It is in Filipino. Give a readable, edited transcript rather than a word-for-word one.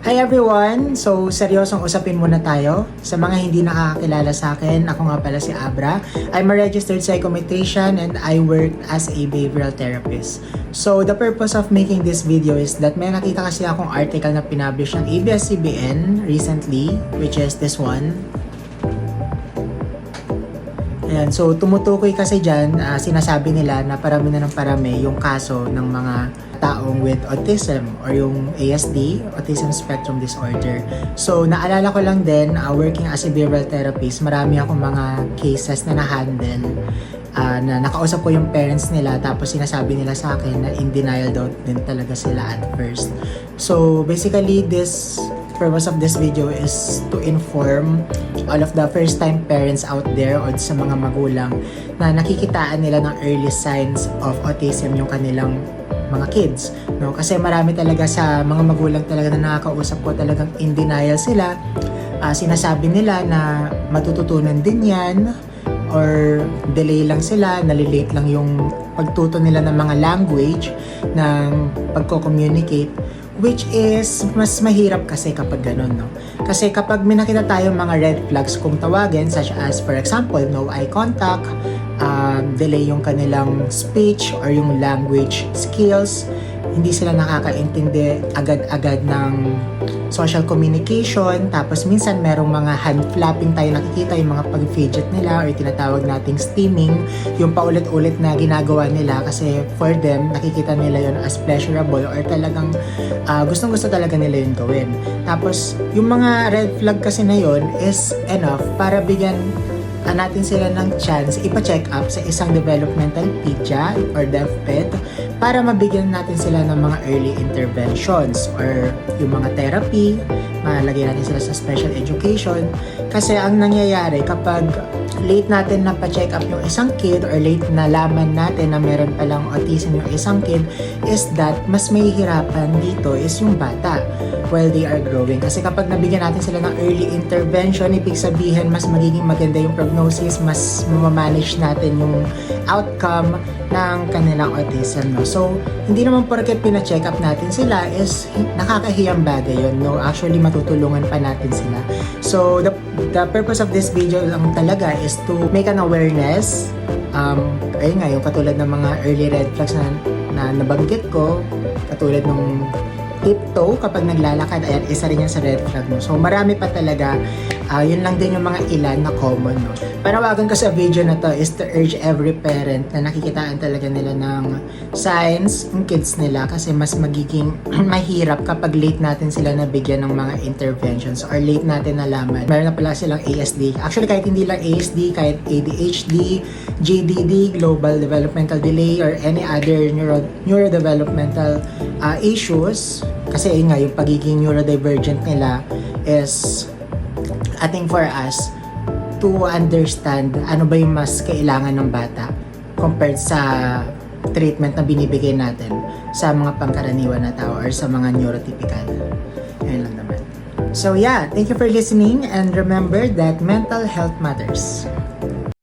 Hi everyone! So, seryosong usapin muna tayo. Sa mga hindi nakakakilala sa akin, ako nga pala si Abra. I'm a registered psychometrician and I work as a behavioral therapist. So, the purpose of making this video is that may nakita kasi akong article na pinablish ng ABS-CBN recently, which is this one. Ayan, so tumutukoy kasi dyan, sinasabi nila na parami na ng parami yung kaso ng mga taong with autism or yung ASD, Autism Spectrum Disorder. So naalala ko lang din, working as a behavioral therapist, marami akong mga cases na na-handle na nakausap ko yung parents nila tapos sinasabi nila sa akin na in denial daw din talaga sila at first. So basically this purpose of this video is to inform all of the first time parents out there o sa mga magulang na nakikitaan nila ng early signs of autism yung kanilang mga kids, no? Kasi marami talaga sa mga magulang talaga na nakakausap ko talagang in denial sila. Sinasabi nila na matututunan din yan or delay lang sila, nalilate lang yung pagtuto nila ng mga language ng pagko-communicate, which is mas mahirap kasi kapag ganun, no? Kasi kapag may nakita tayong mga red flags kung tawagin, such as for example, no eye contact, delay yung kanilang speech or yung language skills, hindi sila nakakaintindi agad-agad ng social communication, tapos minsan merong mga hand flapping tayo nakikita, yung mga pag-fidget nila or tinatawag nating steaming, yung paulit-ulit na ginagawa nila kasi for them, nakikita nila yon as pleasurable or talagang gustong-gusto talaga nila yun gawin. Tapos, yung mga red flag kasi na yon is enough para bigyan natin sila ng chance ipa-check up sa isang developmental pedia or DepEd para mabigyan natin sila ng mga early interventions or yung mga therapy, malagay natin sila sa special education. Kasi ang nangyayari kapag late natin na pa-check up yung isang kid or late na laman natin na meron palang autism yung isang kid is that mas mahihirapan dito is yung bata while they are growing. Kasi kapag nabigyan natin sila ng early intervention, ibig sabihin mas magiging maganda yung prognosis, mas mamamanage natin yung outcome ng kanilang autism, no? So, hindi naman porket pina-check up natin sila is nakakahiyang bagay yun, no? Actually, matutulungan pa natin sila. So, the purpose of this video lang talaga is to make an awareness. Ayun nga, yung katulad ng mga early red flags na nabanggit ko, katulad ng tiptoe kapag naglalakad, ayan, isa rin yan sa red flag mo. So, marami pa talaga. Yun lang din yung mga ilan na common, no? Panawagan ko sa video na to is to urge every parent na nakikitaan talaga nila ng signs ng kids nila kasi mas magiging mahirap kapag late natin sila nabigyan ng mga interventions or late natin nalaman. Meron na pala silang ASD. Actually, kahit hindi lang ASD, kahit ADHD, GDD, Global Developmental Delay, or any other neurodevelopmental issues. Kasi yun nga, yung pagiging neurodivergent nila is I think for us to understand ano ba yung mas kailangan ng bata compared sa treatment na binibigay natin sa mga pangkaraniwan na tao or sa mga neurotypical. Ayun lang naman. So yeah, thank you for listening and remember that mental health matters.